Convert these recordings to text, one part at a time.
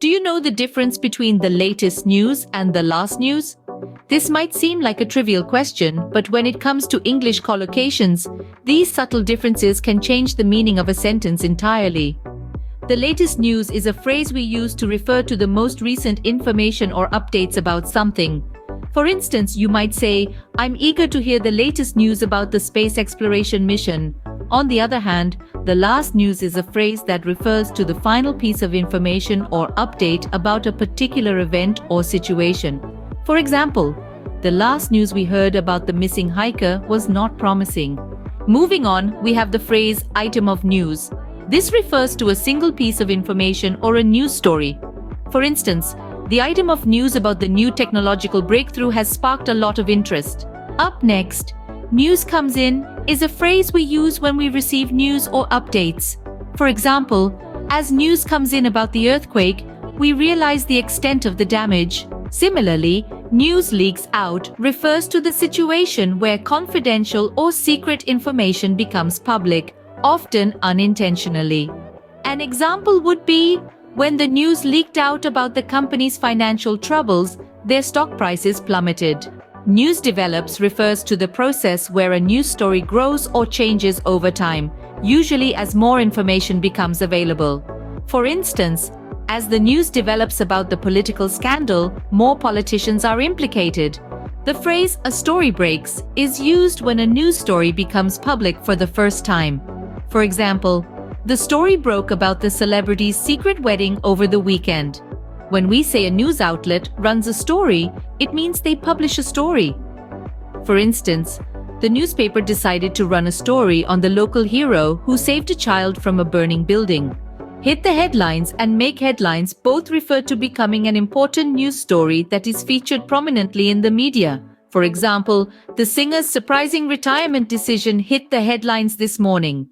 Do you know the difference between the latest news and the last news? This might seem like a trivial question, but when it comes to English collocations, these subtle differences can change the meaning of a sentence entirely. The latest news is a phrase we use to refer to the most recent information or updates about something. For instance, you might say, "I'm eager to hear the latest news about the space exploration mission." On the other hand, the last news is a phrase that refers to the final piece of information or update about a particular event or situation. For example, the last news we heard about the missing hiker was not promising. Moving on, we have the phrase item of news. This refers to a single piece of information or a news story. For instance, the item of news about the new technological breakthrough has sparked a lot of interest. Up next, news comes in is a phrase we use when we receive news or updates. For example, as news comes in about the earthquake, we realize the extent of the damage. Similarly, news leaks out refers to the situation where confidential or secret information becomes public, often unintentionally. An example would be when the news leaked out about the company's financial troubles, their stock prices plummeted. News develops refers to the process where a news story grows or changes over time, usually as more information becomes available. For instance, as the news develops about the political scandal, more politicians are implicated. The phrase "a story breaks" is used when a news story becomes public for the first time. For example, the story broke about the celebrity's secret wedding over the weekend. When we say a news outlet runs a story, it means they publish a story. For instance, the newspaper decided to run a story on the local hero who saved a child from a burning building. Hit the headlines and make headlines both refer to becoming an important news story that is featured prominently in the media. For example, the singer's surprising retirement decision hit the headlines this morning.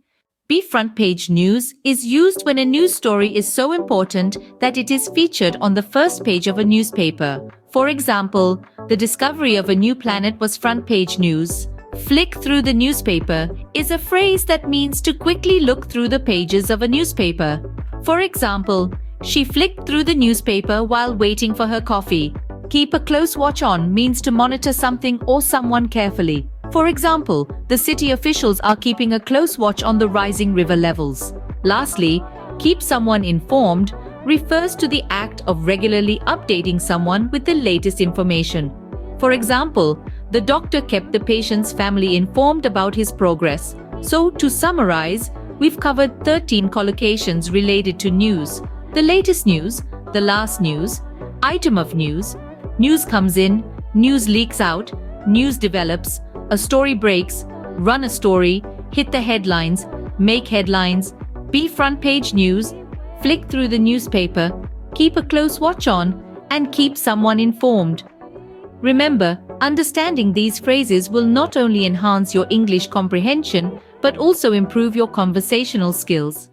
Be front page news is used when a news story is so important that it is featured on the first page of a newspaper. For example, the discovery of a new planet was front page news. Flick through the newspaper is a phrase that means to quickly look through the pages of a newspaper. For example, she flicked through the newspaper while waiting for her coffee. Keep a close watch on means to monitor something or someone carefully. For example, the city officials are keeping a close watch on the rising river levels. Lastly, keep someone informed refers to the act of regularly updating someone with the latest information. For example, the doctor kept the patient's family informed about his progress. So, to summarize, we've covered 13 collocations related to news. The latest news, the last news, item of news comes in, news leaks out, news develops, a story breaks, run a story, hit the headlines, make headlines, be front page news, flick through the newspaper, keep a close watch on, and keep someone informed. Remember, understanding these phrases will not only enhance your English comprehension, but also improve your conversational skills.